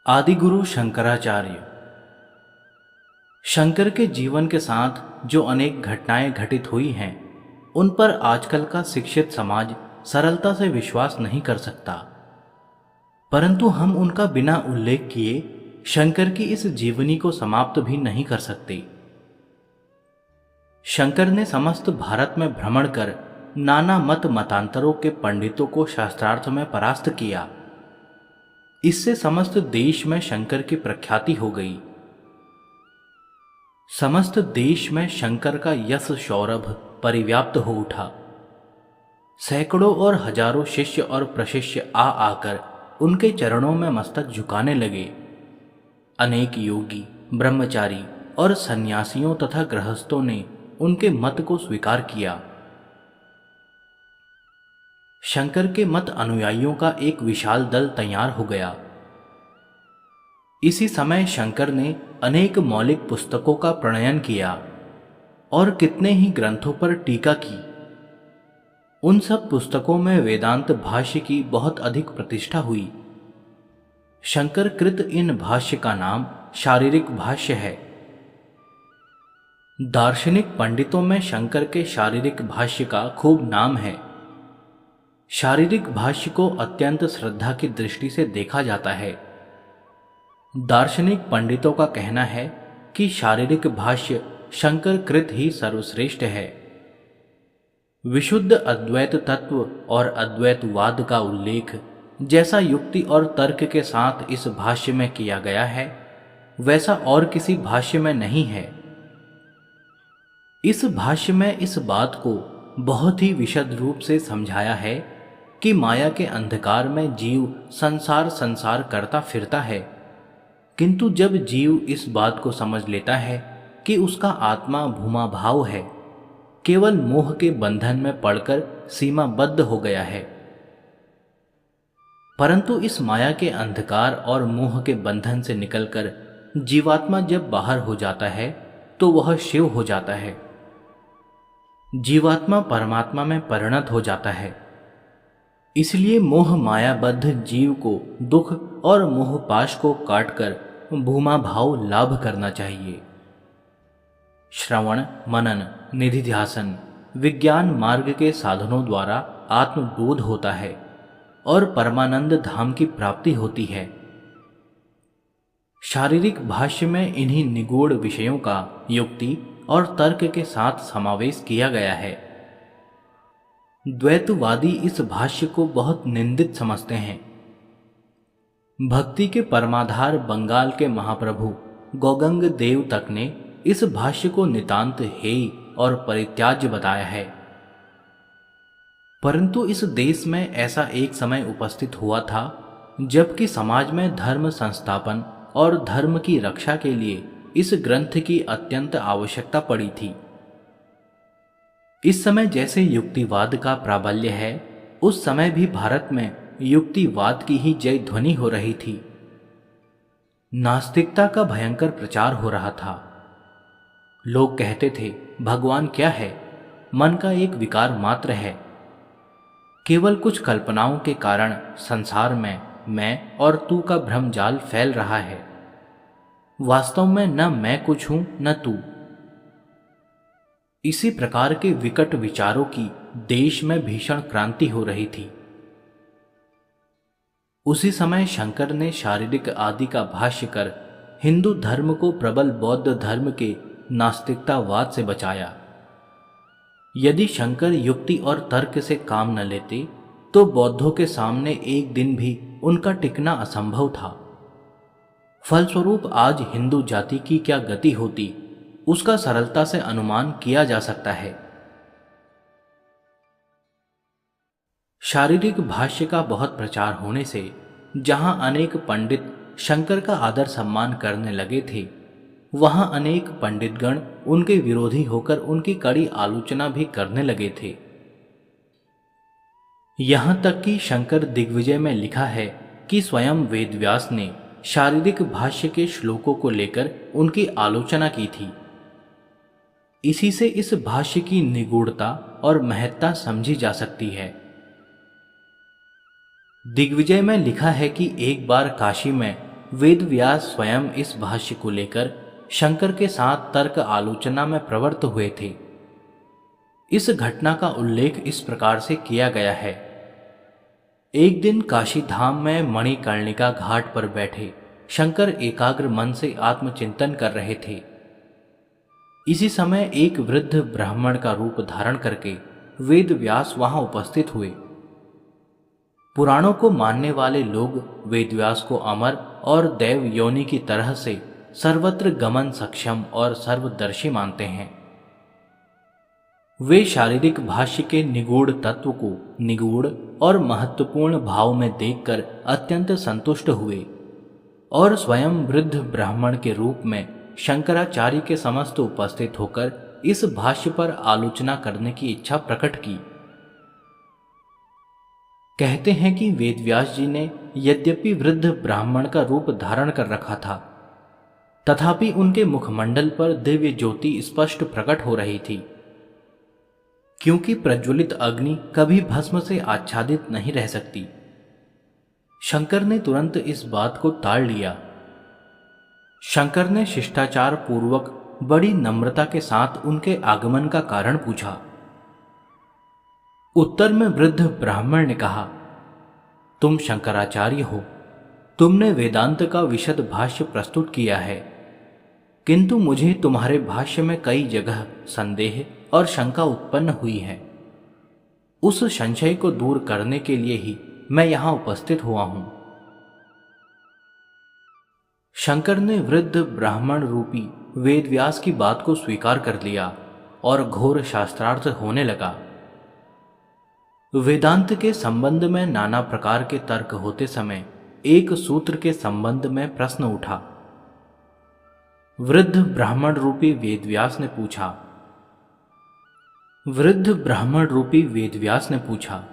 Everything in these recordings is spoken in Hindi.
आदिगुरु शंकराचार्य। शंकर के जीवन के साथ जो अनेक घटनाएं घटित हुई हैं, उन पर आजकल का शिक्षित समाज सरलता से विश्वास नहीं कर सकता, परंतु हम उनका बिना उल्लेख किए शंकर की इस जीवनी को समाप्त भी नहीं कर सकते। शंकर ने समस्त भारत में भ्रमण कर नाना मत मतांतरों के पंडितों को शास्त्रार्थ में परास्त किया। इससे समस्त देश में शंकर की प्रख्याति हो गई। समस्त देश में शंकर का यश सौरभ परिव्याप्त हो उठा। सैकड़ों और हजारों शिष्य और प्रशिष्य आ आकर उनके चरणों में मस्तक झुकाने लगे। अनेक योगी, ब्रह्मचारी और सन्यासियों तथा गृहस्थों ने उनके मत को स्वीकार किया। शंकर के मत अनुयायियों का एक विशाल दल तैयार हो गया। इसी समय शंकर ने अनेक मौलिक पुस्तकों का प्रणयन किया और कितने ही ग्रंथों पर टीका की। उन सब पुस्तकों में वेदांत भाष्य की बहुत अधिक प्रतिष्ठा हुई। शंकर कृत इन भाष्य का नाम शारीरिक भाष्य है। दार्शनिक पंडितों में शंकर के शारीरिक भाष्य का खूब नाम है। शारीरिक भाष्य को अत्यंत श्रद्धा की दृष्टि से देखा जाता है। दार्शनिक पंडितों का कहना है कि शारीरिक भाष्य शंकर कृत ही सर्वश्रेष्ठ है। विशुद्ध अद्वैत तत्व और अद्वैतवाद का उल्लेख जैसा युक्ति और तर्क के साथ इस भाष्य में किया गया है, वैसा और किसी भाष्य में नहीं है। इस भाष्य में इस बात को बहुत ही विशद रूप से समझाया है कि माया के अंधकार में जीव संसार करता फिरता है, किंतु जब जीव इस बात को समझ लेता है कि उसका आत्मा भूमा भाव है, केवल मोह के बंधन में पड़कर सीमाबद्ध हो गया है। परंतु इस माया के अंधकार और मोह के बंधन से निकलकर जीवात्मा जब बाहर हो जाता है तो वह शिव हो जाता है। जीवात्मा परमात्मा में परिणत हो जाता है। इसलिए मोह मायाबद्ध जीव को दुख और मोह पाश को काटकर भूमा भाव लाभ करना चाहिए। श्रवण, मनन, निधिध्यासन, विज्ञान मार्ग के साधनों द्वारा आत्मबोध होता है और परमानंद धाम की प्राप्ति होती है। शारीरिक भाष्य में इन्हीं निगूढ़ विषयों का युक्ति और तर्क के साथ समावेश किया गया है। द्वैतवादी इस भाष्य को बहुत निंदित समझते हैं। भक्ति के परमाधार बंगाल के महाप्रभु गौगंग देव तक ने इस भाष्य को नितांत हेय और परित्याज्य बताया है। परंतु इस देश में ऐसा एक समय उपस्थित हुआ था जबकि समाज में धर्म संस्थापन और धर्म की रक्षा के लिए इस ग्रंथ की अत्यंत आवश्यकता पड़ी थी। इस समय जैसे युक्तिवाद का प्राबल्य है, उस समय भी भारत में युक्तिवाद की ही जय ध्वनि हो रही थी। नास्तिकता का भयंकर प्रचार हो रहा था। लोग कहते थे, भगवान क्या है? मन का एक विकार मात्र है। केवल कुछ कल्पनाओं के कारण संसार में मैं और तू का भ्रमजाल फैल रहा है। वास्तव में न मैं कुछ हूं न तू। इसी प्रकार के विकट विचारों की देश में भीषण क्रांति हो रही थी। उसी समय शंकर ने शारीरिक आदि का भाष्य कर हिंदू धर्म को प्रबल बौद्ध धर्म के नास्तिकतावाद से बचाया। यदि शंकर युक्ति और तर्क से काम न लेते तो बौद्धों के सामने एक दिन भी उनका टिकना असंभव था। फलस्वरूप आज हिंदू जाति की क्या गति होती, उसका सरलता से अनुमान किया जा सकता है। शारीरिक भाष्य का बहुत प्रचार होने से जहां अनेक पंडित शंकर का आदर सम्मान करने लगे थे, वहां अनेक पंडितगण उनके विरोधी होकर उनकी कड़ी आलोचना भी करने लगे थे। यहां तक कि शंकर दिग्विजय में लिखा है कि स्वयं वेदव्यास ने शारीरिक भाष्य के श्लोकों को लेकर उनकी आलोचना की थी। इसी से इस भाष्य की निगूढ़ता और महत्ता समझी जा सकती है। दिग्विजय में लिखा है कि एक बार काशी में वेदव्यास स्वयं इस भाष्य को लेकर शंकर के साथ तर्क आलोचना में प्रवृत्त हुए थे। इस घटना का उल्लेख इस प्रकार से किया गया है। एक दिन काशी धाम में मणिकर्णिका घाट पर बैठे शंकर एकाग्र मन से आत्मचिंतन कर रहे थे। इसी समय एक वृद्ध ब्राह्मण का रूप धारण करके वेदव्यास वहां उपस्थित हुए। पुराणों को मानने वाले लोग वेदव्यास को अमर और देव योनि की तरह से सर्वत्र गमन सक्षम और सर्वदर्शी मानते हैं। वे शारीरिक भाष्य के निगूढ़ तत्व को निगूढ़ और महत्वपूर्ण भाव में देखकर अत्यंत संतुष्ट हुए और स्वयं वृद्ध ब्राह्मण के रूप में शंकराचार्य के समस्त उपस्थित होकर इस भाष्य पर आलोचना करने की इच्छा प्रकट की। कहते हैं कि वेदव्यास जी ने यद्यपि वृद्ध ब्राह्मण का रूप धारण कर रखा था, तथापि उनके मुखमंडल पर दिव्य ज्योति स्पष्ट प्रकट हो रही थी। क्योंकि प्रज्वलित अग्नि कभी भस्म से आच्छादित नहीं रह सकती। शंकर ने तुरंत इस बात को टाल लिया। शंकर ने शिष्टाचार पूर्वक बड़ी नम्रता के साथ उनके आगमन का कारण पूछा। उत्तर में वृद्ध ब्राह्मण ने कहा, तुम शंकराचार्य हो, तुमने वेदांत का विशद भाष्य प्रस्तुत किया है, किंतु मुझे तुम्हारे भाष्य में कई जगह संदेह और शंका उत्पन्न हुई है। उस संशय को दूर करने के लिए ही मैं यहां उपस्थित हुआ हूं। शंकर ने वृद्ध ब्राह्मण रूपी वेदव्यास की बात को स्वीकार कर लिया और घोर शास्त्रार्थ होने लगा। वेदांत के संबंध में नाना प्रकार के तर्क होते समय एक सूत्र के संबंध में प्रश्न उठा। वृद्ध ब्राह्मण रूपी वेदव्यास ने पूछा,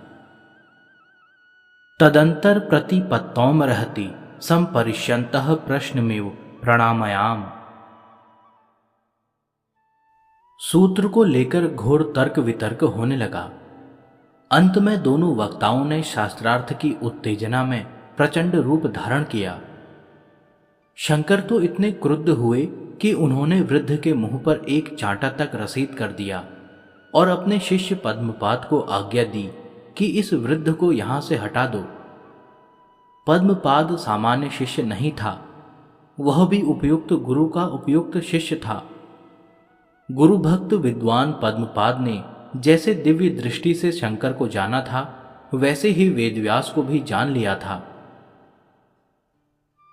तदंतर प्रतिपत्तौम रहती संपरिष्यन्तः प्रश्नमेव प्रणामयाम। सूत्र को लेकर घोर तर्क वितर्क होने लगा। अंत में दोनों वक्ताओं ने शास्त्रार्थ की उत्तेजना में प्रचंड रूप धारण किया। शंकर तो इतने क्रुद्ध हुए कि उन्होंने वृद्ध के मुंह पर एक चांटा तक रसीद कर दिया और अपने शिष्य पद्मपाद को आज्ञा दी कि इस वृद्ध को यहां से हटा दो। पद्मपाद सामान्य शिष्य नहीं था, वह भी उपयुक्त गुरु का उपयुक्त शिष्य था। गुरु भक्त विद्वान पद्मपाद ने जैसे दिव्य दृष्टि से शंकर को जाना था, वैसे ही वेदव्यास को भी जान लिया था।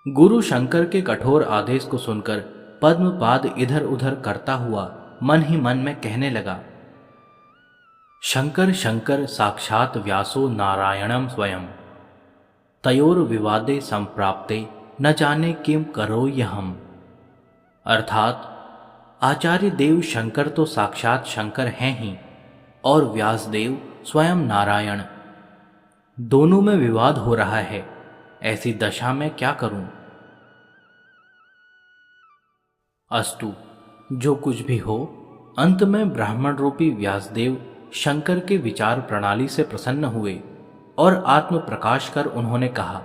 गुरु शंकर के कठोर आदेश को सुनकर पद्मपाद इधर उधर करता हुआ मन ही मन में कहने लगा, शंकर शंकर साक्षात व्यासो नारायणम स्वयं, तयोर विवादे संप्राप्ते न जाने किम करो यहम। अर्थात आचार्य देव शंकर तो साक्षात शंकर हैं ही और व्यासदेव स्वयं नारायण, दोनों में विवाद हो रहा है। ऐसी दशा में क्या करूं? अस्तु, जो कुछ भी हो, अंत में ब्राह्मण रूपी व्यासदेव शंकर के विचार प्रणाली से प्रसन्न हुए और आत्म प्रकाश कर उन्होंने कहा,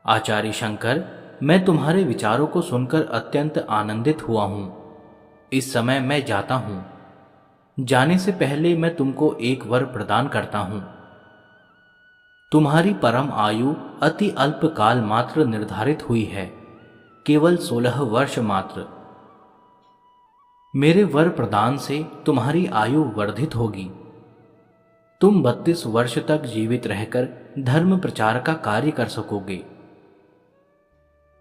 आचार्य शंकर, मैं तुम्हारे विचारों को सुनकर अत्यंत आनंदित हुआ हूं। इस समय मैं जाता हूं। जाने से पहले मैं तुमको एक वर प्रदान करता हूं। तुम्हारी परम आयु अति अल्प काल मात्र निर्धारित हुई है, केवल 16 वर्ष मात्र। मेरे वर प्रदान से तुम्हारी आयु वर्धित होगी। तुम 32 वर्ष तक जीवित रहकर धर्म प्रचार का कार्य कर सकोगे।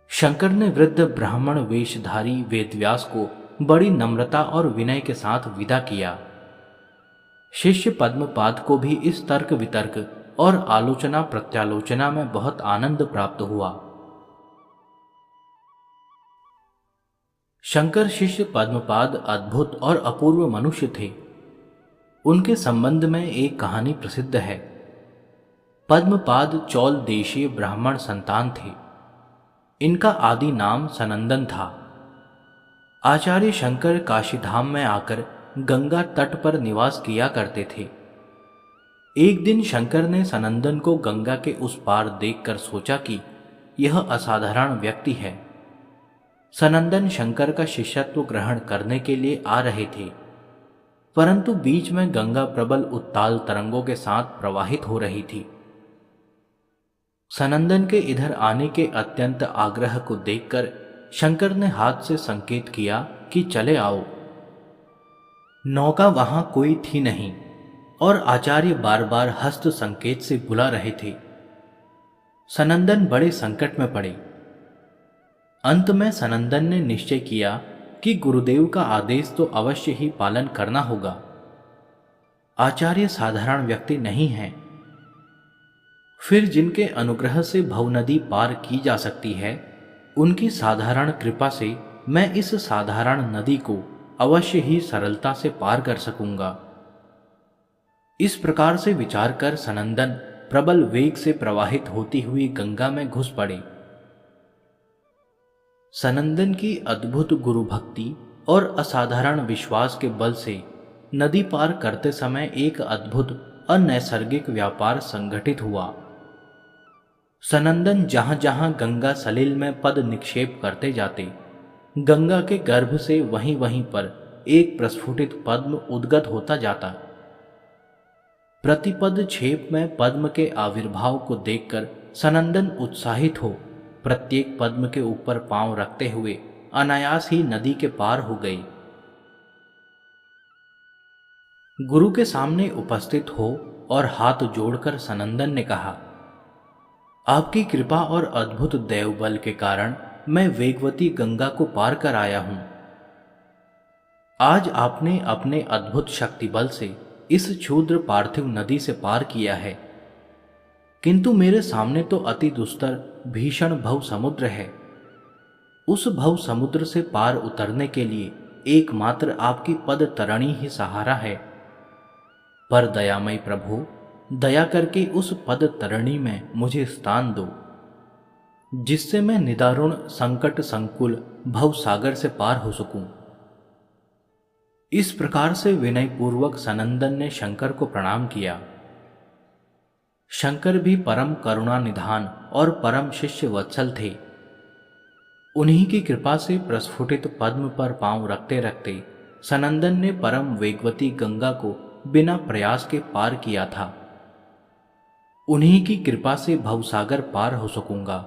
शंकर ने वृद्ध ब्राह्मण वेशधारी वेदव्यास को बड़ी नम्रता और विनय के साथ विदा किया। शिष्य पद्मपाद को भी इस तर्क वितर्क और आलोचना प्रत्यालोचना में बहुत आनंद प्राप्त हुआ। शंकर शिष्य पद्मपाद अद्भुत और अपूर्व मनुष्य थे। उनके संबंध में एक कहानी प्रसिद्ध है। पद्मपाद चौल देशीय ब्राह्मण संतान थे। इनका आदि नाम सनंदन था। आचार्य शंकर काशीधाम में आकर गंगा तट पर निवास किया करते थे। एक दिन शंकर ने सनंदन को गंगा के उस पार देखकर सोचा कि यह असाधारण व्यक्ति है। सनंदन शंकर का शिष्यत्व ग्रहण करने के लिए आ रहे थे, परंतु बीच में गंगा प्रबल उत्ताल तरंगों के साथ प्रवाहित हो रही थी। सनंदन के इधर आने के अत्यंत आग्रह को देखकर शंकर ने हाथ से संकेत किया कि चले आओ। नौका वहां कोई थी नहीं और आचार्य बार बार हस्त संकेत से बुला रहे थे। सनंदन बड़े संकट में पड़े। अंत में सनंदन ने निश्चय किया कि गुरुदेव का आदेश तो अवश्य ही पालन करना होगा। आचार्य साधारण व्यक्ति नहीं हैं। फिर जिनके अनुग्रह से भव नदी पार की जा सकती है, उनकी साधारण कृपा से मैं इस साधारण नदी को अवश्य ही सरलता से पार कर सकूंगा। इस प्रकार से विचार कर सनंदन प्रबल वेग से प्रवाहित होती हुई गंगा में घुस पड़े। सनंदन की अद्भुत गुरु भक्ति और असाधारण विश्वास के बल से नदी पार करते समय एक अद्भुत अनैसर्गिक व्यापार संगठित हुआ। सनंदन जहां जहां गंगा सलिल में पद निक्षेप करते जाते, गंगा के गर्भ से वहीं वहीं पर एक प्रस्फुटित पद्म उद्गत होता जाता। प्रतिपद छेप में पद्म के आविर्भाव को देखकर सनंदन उत्साहित हो प्रत्येक पद्म के ऊपर पांव रखते हुए अनायास ही नदी के पार हो गए। गुरु के सामने उपस्थित हो और हाथ जोड़कर सनंदन ने कहा, आपकी कृपा और अद्भुत देवबल के कारण मैं वेगवती गंगा को पार कर आया हूं। आज आपने अपने अद्भुत शक्ति बल से इस क्षुद्र पार्थिव नदी से पार किया है, किंतु मेरे सामने तो अति दुस्तर भीषण भव समुद्र है। उस भव समुद्र से पार उतरने के लिए एकमात्र आपकी पद तरणी ही सहारा है। पर दयामय प्रभु, दया करके उस पद तरणी में मुझे स्थान दो, जिससे मैं निदारुण संकट संकुल भव सागर से पार हो सकूं। इस प्रकार से विनय पूर्वक सनंदन ने शंकर को प्रणाम किया। शंकर भी परम करुणा निधान और परम शिष्य वत्सल थे। उन्हीं की कृपा से प्रस्फुटित पद्म पर पांव रखते रखते सनंदन ने परम वेगवती गंगा को बिना प्रयास के पार किया था। उन्हीं की कृपा से भवसागर पार हो सकूंगा,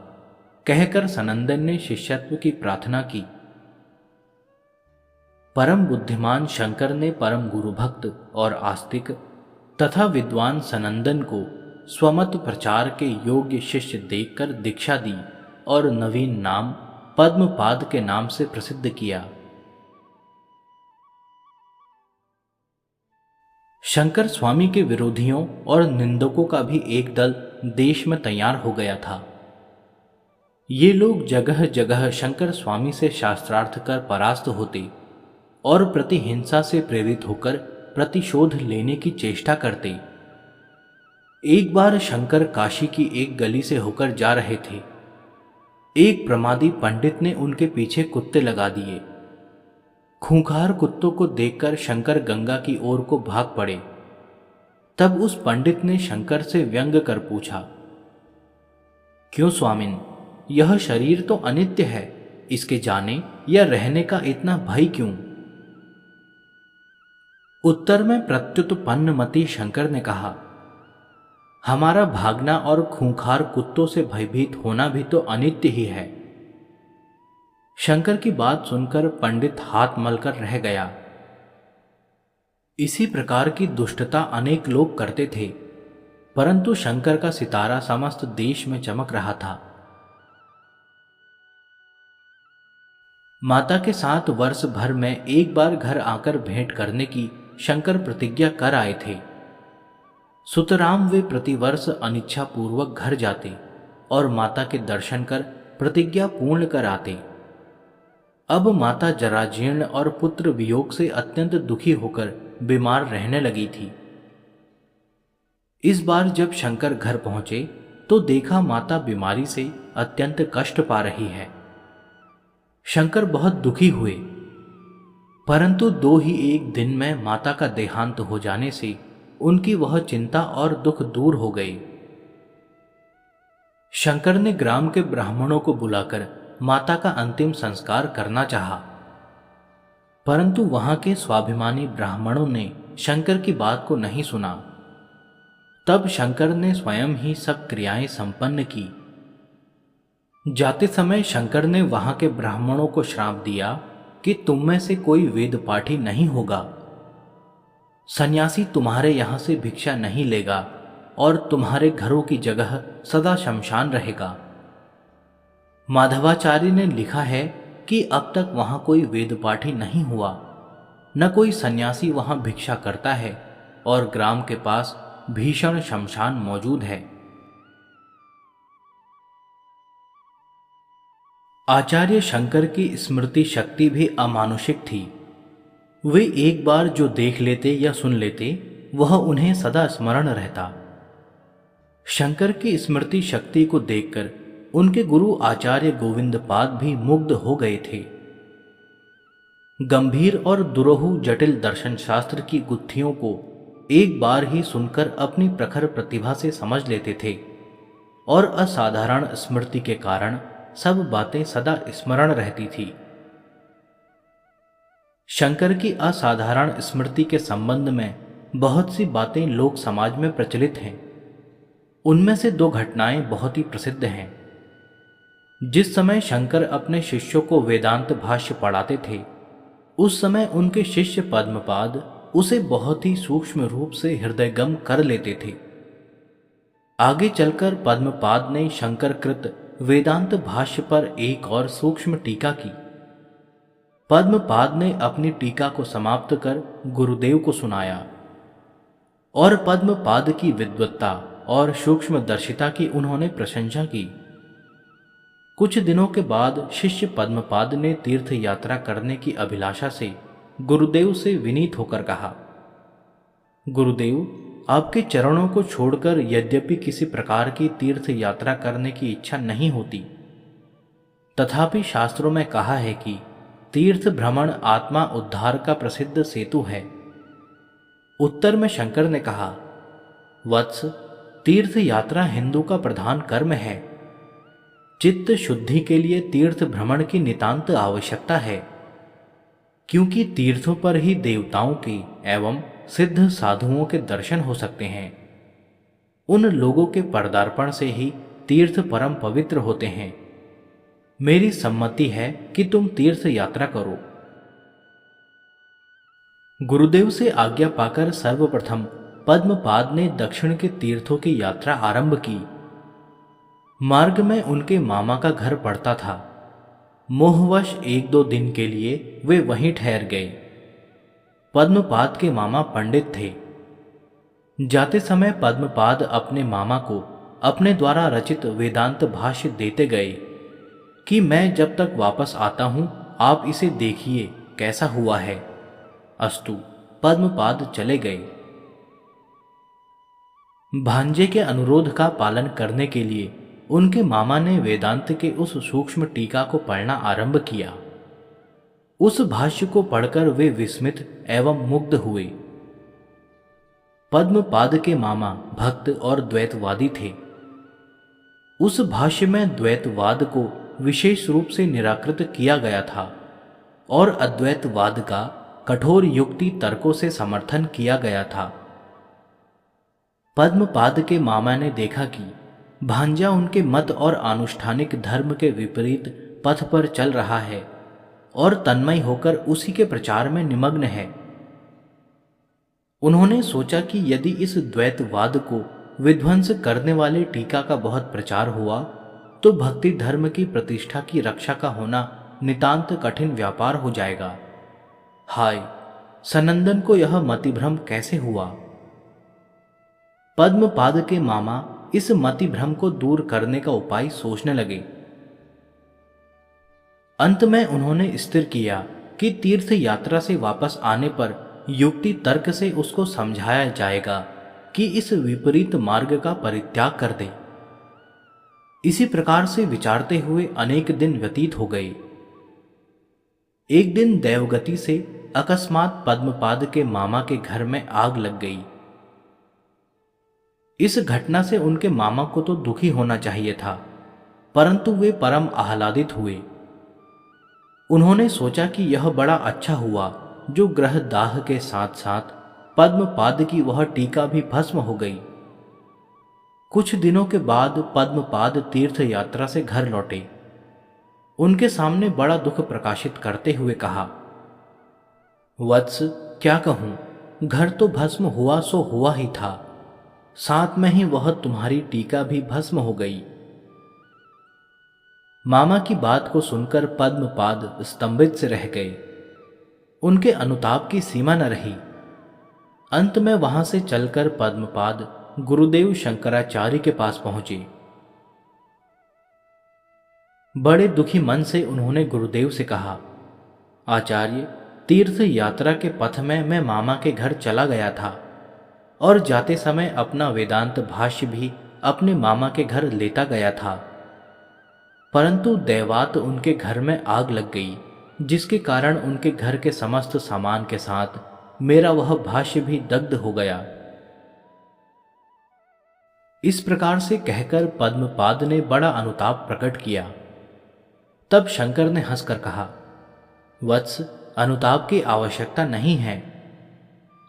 कहकर सनंदन ने शिष्यत्व की प्रार्थना की। परम बुद्धिमान शंकर ने परम गुरु भक्त और आस्तिक तथा विद्वान सनंदन को स्वमत प्रचार के योग्य शिष्य देखकर दीक्षा दी और नवीन नाम पद्मपाद के नाम से प्रसिद्ध किया। शंकर स्वामी के विरोधियों और निंदकों का भी एक दल देश में तैयार हो गया था। ये लोग जगह जगह शंकर स्वामी से शास्त्रार्थ कर परास्त होते और प्रतिहिंसा से प्रेरित होकर प्रतिशोध लेने की चेष्टा करते। एक बार शंकर काशी की एक गली से होकर जा रहे थे। एक प्रमादी पंडित ने उनके पीछे कुत्ते लगा दिए। खूंखार कुत्तों को देखकर शंकर गंगा की ओर को भाग पड़े। तब उस पंडित ने शंकर से व्यंग कर पूछा, क्यों स्वामिन, यह शरीर तो अनित्य है, इसके जाने या रहने का इतना भय क्यों? उत्तर में प्रत्युत्पन्नमति शंकर ने कहा, हमारा भागना और खूंखार कुत्तों से भयभीत होना भी तो अनित्य ही है। शंकर की बात सुनकर पंडित हाथ मलकर रह गया। इसी प्रकार की दुष्टता अनेक लोग करते थे, परंतु शंकर का सितारा समस्त देश में चमक रहा था। माता के साथ वर्ष भर में एक बार घर आकर भेंट करने की शंकर प्रतिज्ञा कर आए थे। सुतराम वे प्रतिवर्ष अनिच्छा पूर्वक घर जाते और माता के दर्शन कर प्रतिज्ञा पूर्ण कर आते। अब माता जराजीर्ण और पुत्र वियोग से अत्यंत दुखी होकर बीमार रहने लगी थी। इस बार जब शंकर घर पहुंचे तो देखा माता बीमारी से अत्यंत कष्ट पा रही है। शंकर बहुत दुखी हुए, परंतु 2 ही एक दिन में माता का देहांत हो जाने से उनकी वह चिंता और दुख दूर हो गए। शंकर ने ग्राम के ब्राह्मणों को बुलाकर माता का अंतिम संस्कार करना चाहा, परंतु वहां के स्वाभिमानी ब्राह्मणों ने शंकर की बात को नहीं सुना। तब शंकर ने स्वयं ही सब क्रियाएं संपन्न की। जाते समय शंकर ने वहां के ब्राह्मणों को श्राप दिया कि तुम में से कोई वेद पाठी नहीं होगा, सन्यासी तुम्हारे यहां से भिक्षा नहीं लेगा और तुम्हारे घरों की जगह सदा शमशान रहेगा। माधवाचार्य ने लिखा है कि अब तक वहां कोई वेद पाठी नहीं हुआ, न कोई सन्यासी वहां भिक्षा करता है और ग्राम के पास भीषण शमशान मौजूद है। आचार्य शंकर की स्मृति शक्ति भी अमानुषिक थी। वे एक बार जो देख लेते या सुन लेते वह उन्हें सदा स्मरण रहता। शंकर की स्मृति शक्ति को देखकर उनके गुरु आचार्य गोविंदपाद भी मुग्ध हो गए थे। गंभीर और दुरूह जटिल दर्शन शास्त्र की गुत्थियों को एक बार ही सुनकर अपनी प्रखर प्रतिभा से समझ लेते थे और असाधारण स्मृति के कारण सब बातें सदा स्मरण रहती थी। शंकर की असाधारण स्मृति के संबंध में बहुत सी बातें लोक समाज में प्रचलित हैं। उनमें से दो घटनाएं बहुत ही प्रसिद्ध हैं। जिस समय शंकर अपने शिष्यों को वेदांत भाष्य पढ़ाते थे, उस समय उनके शिष्य पद्मपाद उसे बहुत ही सूक्ष्म रूप से हृदयगम कर लेते थे। आगे चलकर पद्मपाद ने शंकरकृत वेदांत भाष्य पर एक और सूक्ष्म टीका की। पद्मपाद ने अपनी टीका को समाप्त कर गुरुदेव को सुनाया और पद्मपाद की विद्वत्ता और सूक्ष्मदर्शिता की उन्होंने प्रशंसा की। कुछ दिनों के बाद शिष्य पद्मपाद ने तीर्थ यात्रा करने की अभिलाषा से गुरुदेव से विनीत होकर कहा, गुरुदेव, आपके चरणों को छोड़कर यद्यपि किसी प्रकार की तीर्थ यात्रा करने की इच्छा नहीं होती, तथापि शास्त्रों में कहा है कि तीर्थ भ्रमण आत्मा उद्धार का प्रसिद्ध सेतु है। उत्तर में शंकर ने कहा, वत्स, तीर्थ यात्रा हिंदू का प्रधान कर्म है। चित्त शुद्धि के लिए तीर्थ भ्रमण की नितांत आवश्यकता है, क्योंकि तीर्थों पर ही देवताओं के एवं सिद्ध साधुओं के दर्शन हो सकते हैं। उन लोगों के पदार्पण से ही तीर्थ परम पवित्र होते हैं। मेरी सम्मति है कि तुम तीर्थ यात्रा करो। गुरुदेव से आज्ञा पाकर सर्वप्रथम पद्मपाद ने दक्षिण के तीर्थों की यात्रा आरंभ की। मार्ग में उनके मामा का घर पड़ता था। मोहवश एक दो दिन के लिए वे वहीं ठहर गए। पद्मपाद के मामा पंडित थे। जाते समय पद्मपाद अपने मामा को अपने द्वारा रचित वेदांत भाष्य देते गए कि मैं जब तक वापस आता हूं आप इसे देखिए कैसा हुआ है। अस्तु, पद्मपाद चले गए। भांजे के अनुरोध का पालन करने के लिए उनके मामा ने वेदांत के उस सूक्ष्म टीका को पढ़ना आरंभ किया। उस भाष्य को पढ़कर वे विस्मित एवं मुग्ध हुए। पद्मपाद के मामा भक्त और द्वैतवादी थे। उस भाष्य में द्वैतवाद को विशेष रूप से निराकृत किया गया था और अद्वैतवाद का कठोर युक्ति तर्कों से समर्थन किया गया था। पद्मपाद के मामा ने देखा कि भांजा उनके मत और आनुष्ठानिक धर्म के विपरीत पथ पर चल रहा है और तन्मय होकर उसी के प्रचार में निमग्न है। उन्होंने सोचा कि यदि इस द्वैतवाद को विध्वंस करने वाले टीका का बहुत प्रचार हुआ तो भक्ति धर्म की प्रतिष्ठा की रक्षा का होना नितांत कठिन व्यापार हो जाएगा। हाय, सनंदन को यह मतिभ्रम कैसे हुआ। पद्मपाद के मामा इस मतिभ्रम को दूर करने का उपाय सोचने लगे। अंत में उन्होंने स्थिर किया कि तीर्थ यात्रा से वापस आने पर युक्ति तर्क से उसको समझाया जाएगा कि इस विपरीत मार्ग का परित्याग कर दे। इसी प्रकार से विचारते हुए अनेक दिन व्यतीत हो गए। एक दिन देवगति से अकस्मात पद्मपाद के मामा के घर में आग लग गई। इस घटना से उनके मामा को तो दुखी होना चाहिए था, परंतु वे परम आह्लादित हुए। उन्होंने सोचा कि यह बड़ा अच्छा हुआ जो ग्रह दाह के साथ साथ पद्मपाद की वह टीका भी भस्म हो गई। कुछ दिनों के बाद पद्मपाद तीर्थ यात्रा से घर लौटे। उनके सामने बड़ा दुख प्रकाशित करते हुए कहा, वत्स, क्या कहूं, घर तो भस्म हुआ सो हुआ ही था, साथ में ही वह तुम्हारी टीका भी भस्म हो गई। मामा की बात को सुनकर पद्मपाद स्तंभित से रह गए। उनके अनुताप की सीमा न रही। अंत में वहां से चलकर पद्मपाद गुरुदेव शंकराचार्य के पास पहुंचे। बड़े दुखी मन से उन्होंने गुरुदेव से कहा, आचार्य, तीर्थ यात्रा के पथ में मैं मामा के घर चला गया था और जाते समय अपना वेदांत भाष्य भी अपने मामा के घर लेता गया था, परंतु दैवात उनके घर में आग लग गई, जिसके कारण उनके घर के समस्त सामान के साथ मेरा वह भाष्य भी दग्ध हो गया। इस प्रकार से कहकर पद्मपाद ने बड़ा अनुताप प्रकट किया। तब शंकर ने हंसकर कहा, वत्स, अनुताप की आवश्यकता नहीं है।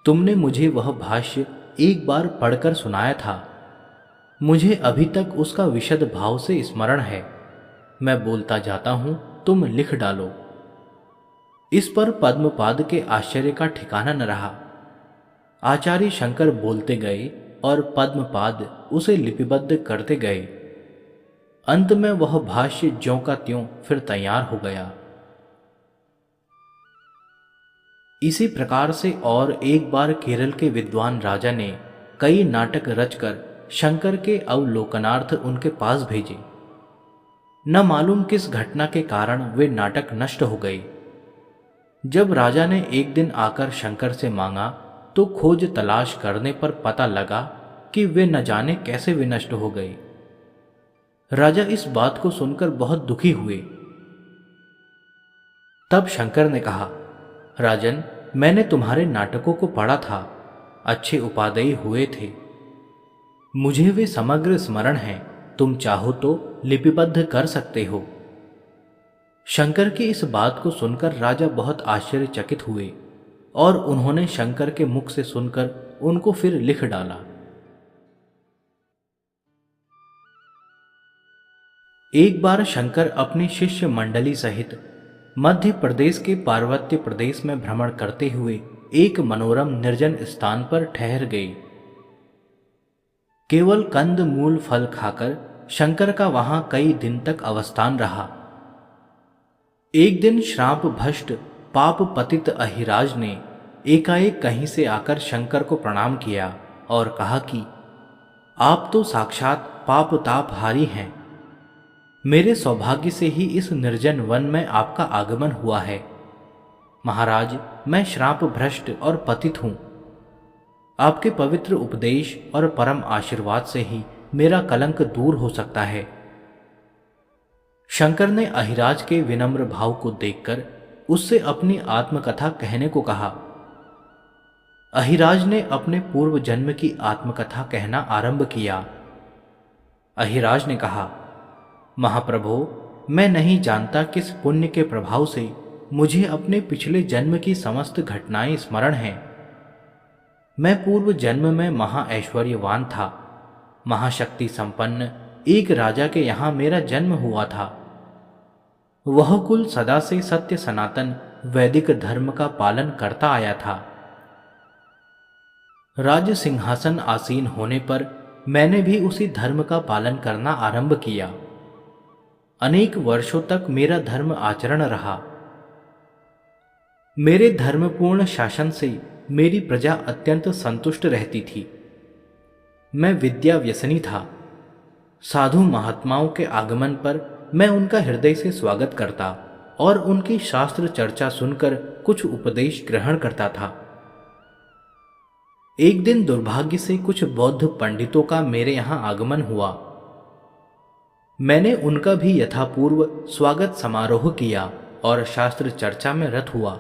तुमने मुझे वह भाष्य एक बार पढ़कर सुनाया था। मुझे अभी तक उसका विशद भाव से स्मरण है। मैं बोलता जाता हूं, तुम लिख डालो। इस पर पद्मपाद के आश्चर्य का ठिकाना न रहा। आचार्य शंकर बोलते गए और पद्मपाद उसे लिपिबद्ध करते गए। अंत में वह भाष्य ज्यों का त्यों फिर तैयार हो गया। इसी प्रकार से और एक बार केरल के विद्वान राजा ने कई नाटक रचकर शंकर के अवलोकनार्थ उनके पास भेजे। न मालूम किस घटना के कारण वे नाटक नष्ट हो गए। जब राजा ने एक दिन आकर शंकर से मांगा तो खोज तलाश करने पर पता लगा कि वे न जाने कैसे विनष्ट हो गए। राजा इस बात को सुनकर बहुत दुखी हुए। तब शंकर ने कहा, राजन, मैंने तुम्हारे नाटकों को पढ़ा था, अच्छे उपादेय हुए थे। मुझे वे समग्र स्मरण हैं। तुम चाहो तो लिपिबद्ध कर सकते हो। शंकर की इस बात को सुनकर राजा बहुत आश्चर्यचकित हुए और उन्होंने शंकर के मुख से सुनकर उनको फिर लिख डाला। एक बार शंकर अपनी शिष्य मंडली सहित मध्य प्रदेश के पार्वत्य प्रदेश में भ्रमण करते हुए एक मनोरम निर्जन स्थान पर ठहर गए। केवल कंद मूल फल खाकर शंकर का वहां कई दिन तक अवस्थान रहा। एक दिन श्राप भ्रष्ट पाप पतित अहिराज ने एकाएक कहीं से आकर शंकर को प्रणाम किया और कहा कि आप तो साक्षात पाप ताप हारी हैं। मेरे सौभाग्य से ही इस निर्जन वन में आपका आगमन हुआ है। महाराज, मैं श्राप भ्रष्ट और पतित हूं। आपके पवित्र उपदेश और परम आशीर्वाद से ही मेरा कलंक दूर हो सकता है। शंकर ने अहिराज के विनम्र भाव को देखकर उससे अपनी आत्मकथा कहने को कहा। अहिराज ने अपने पूर्व जन्म की आत्मकथा कहना आरंभ किया। अहिराज ने कहा, महाप्रभो, मैं नहीं जानता किस पुण्य के प्रभाव से मुझे अपने पिछले जन्म की समस्त घटनाएं स्मरण हैं। मैं पूर्व जन्म में महाऐश्वर्यवान था। महाशक्ति संपन्न एक राजा के यहां मेरा जन्म हुआ था। वह कुल सदा से सत्य सनातन वैदिक धर्म का पालन करता आया था। राज सिंहासन आसीन होने पर मैंने भी उसी धर्म का पालन करना आरंभ किया। अनेक वर्षों तक मेरा धर्म आचरण रहा। मेरे धर्मपूर्ण शासन से मेरी प्रजा अत्यंत संतुष्ट रहती थी। मैं विद्या व्यसनी था। साधु महात्माओं के आगमन पर मैं उनका हृदय से स्वागत करता और उनकी शास्त्र चर्चा सुनकर कुछ उपदेश ग्रहण करता था। एक दिन दुर्भाग्य से कुछ बौद्ध पंडितों का मेरे यहां आगमन हुआ। मैंने उनका भी यथापूर्व स्वागत समारोह किया और शास्त्र चर्चा में रत हुआ,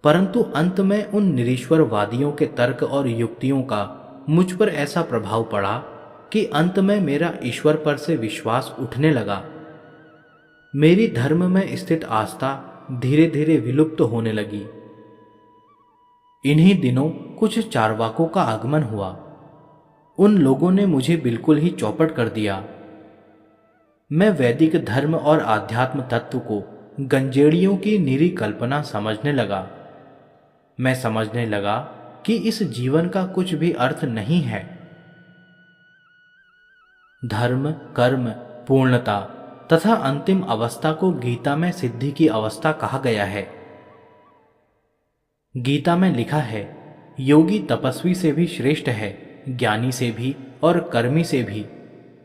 परंतु अंत में उन निरीश्वरवादियों के तर्क और युक्तियों का मुझ पर ऐसा प्रभाव पड़ा कि अंत में मेरा ईश्वर पर से विश्वास उठने लगा। मेरी धर्म में स्थित आस्था धीरे धीरे विलुप्त होने लगी। इन्हीं दिनों कुछ चार्वाकों का आगमन हुआ। उन लोगों ने मुझे बिल्कुल ही चौपट कर दिया। मैं वैदिक धर्म और आध्यात्म तत्व को गंजेड़ियों की निरी कल्पना समझने लगा। मैं समझने लगा कि इस जीवन का कुछ भी अर्थ नहीं है। धर्म, कर्म, पूर्णता तथा अंतिम अवस्था को गीता में सिद्धि की अवस्था कहा गया है। गीता में लिखा है, योगी तपस्वी से भी श्रेष्ठ है, ज्ञानी से भी और कर्मी से भी।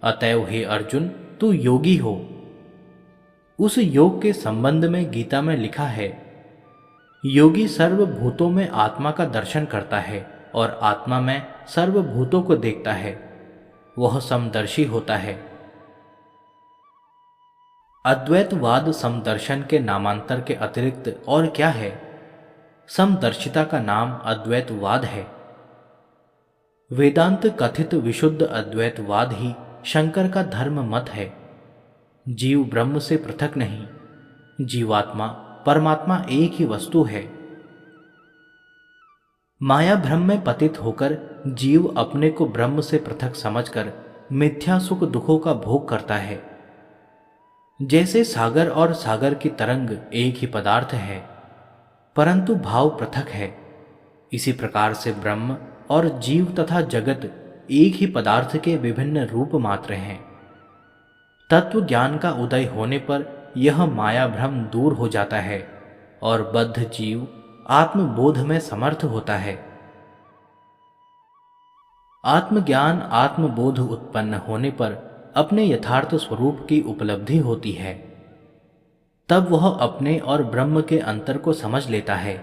अतएव हे अर्जुन, तू योगी हो। उस योग के संबंध में गीता में लिखा है, योगी सर्वभूतों में आत्मा का दर्शन करता है और आत्मा में सर्वभूतों को देखता है। वह समदर्शी होता है। अद्वैतवाद समदर्शन के नामांतर के अतिरिक्त और क्या है? समदर्शिता का नाम अद्वैतवाद है। वेदांत कथित विशुद्ध अद्वैतवाद ही शंकर का धर्म मत है। जीव ब्रह्म से पृथक नहीं, जीवात्मा परमात्मा एक ही वस्तु है। माया भ्रम में पतित होकर जीव अपने को ब्रह्म से पृथक समझकर मिथ्या सुख दुखों का भोग करता है। जैसे सागर और सागर की तरंग एक ही पदार्थ है, परंतु भाव पृथक है, इसी प्रकार से ब्रह्म और जीव तथा जगत एक ही पदार्थ के विभिन्न रूप मात्र हैं। तत्व ज्ञान का उदय होने पर यह माया भ्रम दूर हो जाता है और बद्ध जीव आत्मबोध में समर्थ होता है। आत्मज्ञान आत्मबोध उत्पन्न होने पर अपने यथार्थ स्वरूप की उपलब्धि होती है। तब वह अपने और ब्रह्म के अंतर को समझ लेता है।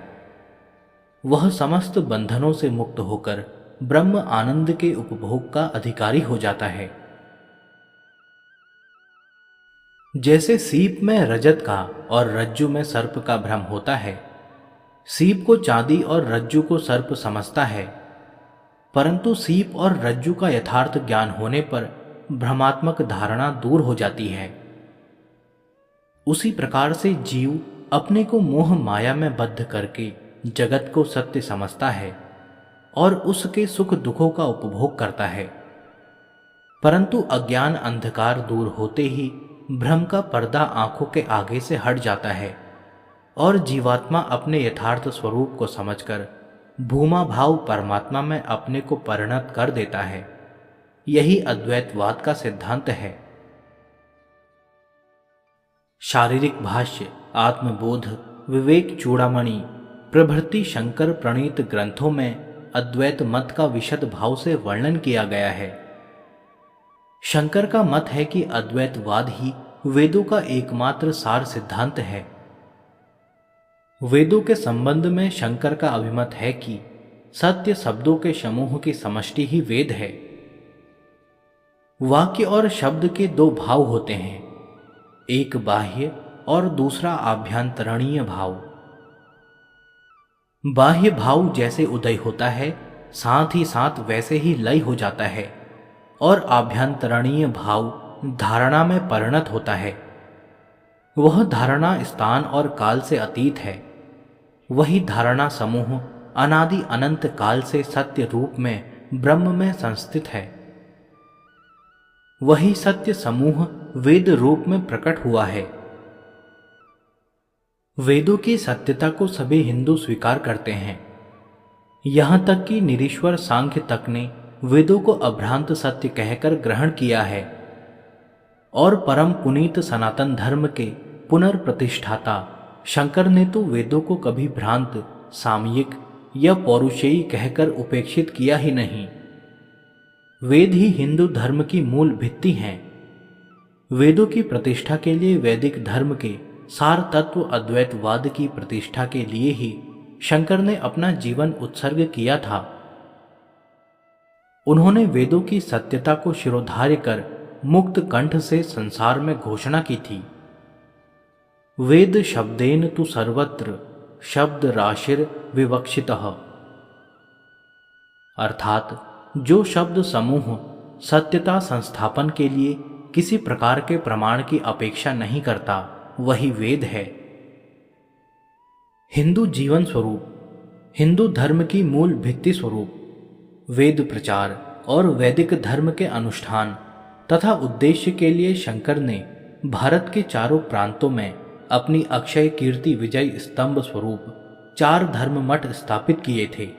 वह समस्त बंधनों से मुक्त होकर ब्रह्म आनंद के उपभोग का अधिकारी हो जाता है। जैसे सीप में रजत का और रज्जु में सर्प का भ्रम होता है। सीप को चांदी और रज्जु को सर्प समझता है, परंतु सीप और रज्जु का यथार्थ ज्ञान होने पर भ्रमात्मक धारणा दूर हो जाती है। उसी प्रकार से जीव अपने को मोह माया में बद्ध करके जगत को सत्य समझता है और उसके सुख दुखों का उपभोग करता है, परंतु अज्ञान अंधकार दूर होते ही भ्रम का पर्दा आंखों के आगे से हट जाता है और जीवात्मा अपने यथार्थ स्वरूप को समझकर भूमा भाव परमात्मा में अपने को परिणत कर देता है। यही अद्वैतवाद का सिद्धांत है। शारीरिक भाष्य, आत्मबोध, विवेक चूड़ामणि प्रभृति शंकर प्रणीत ग्रंथों में अद्वैत मत का विशद भाव से वर्णन किया गया है। शंकर का मत है कि अद्वैतवाद ही वेदों का एकमात्र सार सिद्धांत है। वेदों के संबंध में शंकर का अभिमत है कि सत्य शब्दों के समूह की समष्टि ही वेद है। वाक्य और शब्द के दो भाव होते हैं, एक बाह्य और दूसरा आभ्यंतरणीय भाव। बाह्य भाव जैसे उदय होता है, साथ ही साथ वैसे ही लय हो जाता है और आभ्यंतरणीय भाव धारणा में परिणत होता है। वह धारणा स्थान और काल से अतीत है। वही धारणा समूह अनादि अनंत काल से सत्य रूप में ब्रह्म में संस्थित है। वही सत्य समूह वेद रूप में प्रकट हुआ है। वेदों की सत्यता को सभी हिंदू स्वीकार करते हैं। यहां तक कि निरीश्वर सांख्य तक ने वेदों को अभ्रांत सत्य कहकर ग्रहण किया है और परम पुनीत सनातन धर्म के पुनर्प्रतिष्ठाता शंकर ने तो वेदों को कभी भ्रांत, सामयिक या पौरुषेयी कहकर उपेक्षित किया ही नहीं। वेद ही हिंदू धर्म की मूल भित्ति हैं। वेदों की प्रतिष्ठा के लिए वैदिक धर्म के सार तत्व अद्वैतवाद की प्रतिष्ठा के लिए ही शंकर ने अपना जीवन उत्सर्ग किया था। उन्होंने वेदों की सत्यता को शिरोधार्य कर मुक्त कंठ से संसार में घोषणा की थी। वेद शब्देन तु सर्वत्र शब्द राशिर विवक्षितः, अर्थात जो शब्द समूह सत्यता संस्थापन के लिए किसी प्रकार के प्रमाण की अपेक्षा नहीं करता, वही वेद है। हिंदू जीवन स्वरूप, हिंदू धर्म की मूल भित्ति स्वरूप, वेद प्रचार और वैदिक धर्म के अनुष्ठान तथा उद्देश्य के लिए शंकर ने भारत के चारों प्रांतों में अपनी अक्षय कीर्ति विजय स्तंभ स्वरूप 4 धर्म मठ स्थापित किए थे।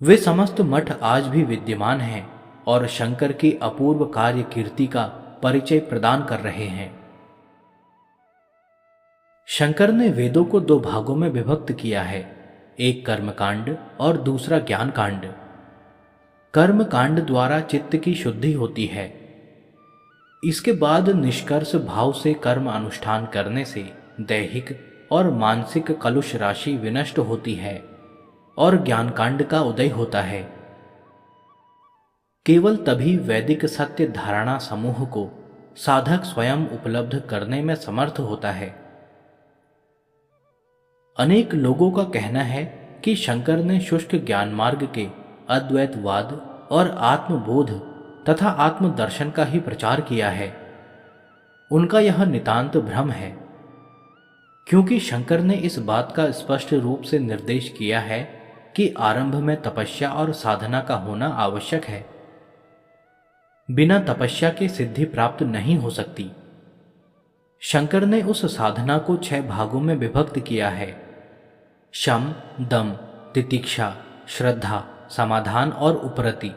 वे समस्त मठ आज भी विद्यमान हैं और शंकर की अपूर्व कार्य कीर्ति का परिचय प्रदान कर रहे हैं। शंकर ने वेदों को 2 भागों में विभक्त किया है, एक कर्मकांड और दूसरा ज्ञान कांड। कर्म कांड द्वारा चित्त की शुद्धि होती है। इसके बाद निष्कर्ष भाव से कर्म अनुष्ठान करने से दैहिक और मानसिक कलुष राशि विनष्ट होती है और ज्ञान कांड का उदय होता है। केवल तभी वैदिक सत्य धारणा समूह को साधक स्वयं उपलब्ध करने में समर्थ होता है। अनेक लोगों का कहना है कि शंकर ने शुष्क ज्ञान मार्ग के अद्वैतवाद और आत्मबोध तथा आत्मदर्शन का ही प्रचार किया है। उनका यह नितांत भ्रम है, क्योंकि शंकर ने इस बात का स्पष्ट रूप से निर्देश किया है कि आरंभ में तपस्या और साधना का होना आवश्यक है। बिना तपस्या के सिद्धि प्राप्त नहीं हो सकती। शंकर ने उस साधना को 6 भागों में विभक्त किया है: शम, दम, तितिक्षा, श्रद्धा, समाधान और उपरति।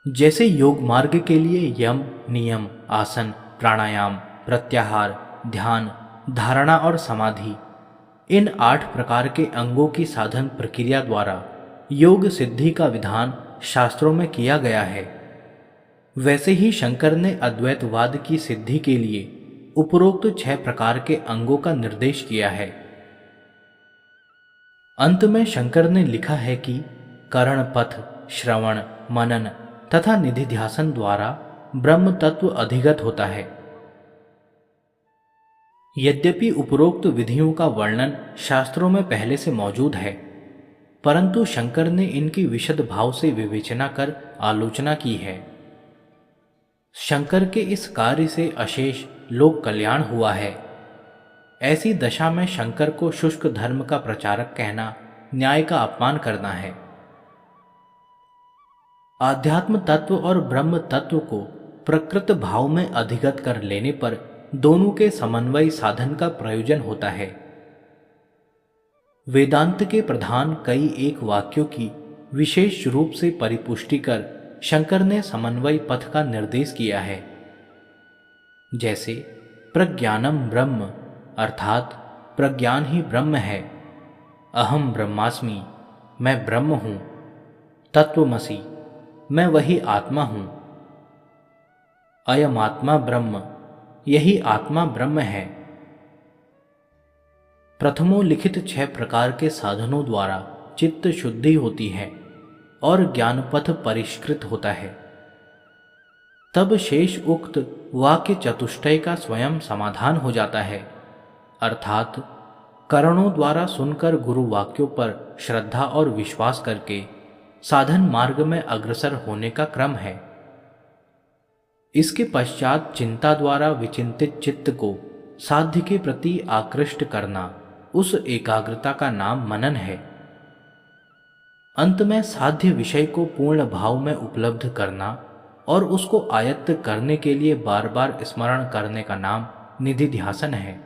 जैसे योग मार्ग के लिए यम, नियम, आसन, प्राणायाम, प्रत्याहार, ध्यान, धारणा और समाधि, इन 8 प्रकार के अंगों की साधन प्रक्रिया द्वारा योग सिद्धि का विधान शास्त्रों में किया गया है, वैसे ही शंकर ने अद्वैतवाद की सिद्धि के लिए उपरोक्त 6 प्रकार के अंगों का निर्देश किया है। अंत में शंकर ने लिखा है कि करण पथ, श्रवण, मनन तथा निधिध्यासन द्वारा ब्रह्म तत्व अधिगत होता है। यद्यपि उपरोक्त विधियों का वर्णन शास्त्रों में पहले से मौजूद है, परंतु शंकर ने इनकी विशद भाव से विवेचना कर आलोचना की है। शंकर के इस कार्य से अशेष लोक कल्याण हुआ है। ऐसी दशा में शंकर को शुष्क धर्म का प्रचारक कहना न्याय का अपमान करना है। आध्यात्म तत्व और ब्रह्म तत्व को प्रकृत भाव में अधिगत कर लेने पर दोनों के समन्वय साधन का प्रयोजन होता है। वेदांत के प्रधान कई एक वाक्यों की विशेष रूप से परिपुष्टि कर शंकर ने समन्वय पथ का निर्देश किया है। जैसे प्रज्ञानम ब्रह्म, अर्थात प्रज्ञान ही ब्रह्म है। अहम ब्रह्मास्मि, मैं ब्रह्म हूं। तत्वमसि, मैं वही आत्मा हूं। अयम आत्मा ब्रह्म, यही आत्मा ब्रह्म है। प्रथमोल्लिखित 6 प्रकार के साधनों द्वारा चित्त शुद्धि होती है और ज्ञानपथ परिष्कृत होता है। तब शेष उक्त वाक्य चतुष्टय का स्वयं समाधान हो जाता है, अर्थात करणों द्वारा सुनकर गुरु वाक्यों पर श्रद्धा और विश्वास करके साधन मार्ग में अग्रसर होने का क्रम है। इसके पश्चात चिंता द्वारा विचिंतित चित्त को साध्य के प्रति आकृष्ट करना, उस एकाग्रता का नाम मनन है। अंत में साध्य विषय को पूर्ण भाव में उपलब्ध करना और उसको आयत्त करने के लिए बार बार स्मरण करने का नाम निधिध्यासन है।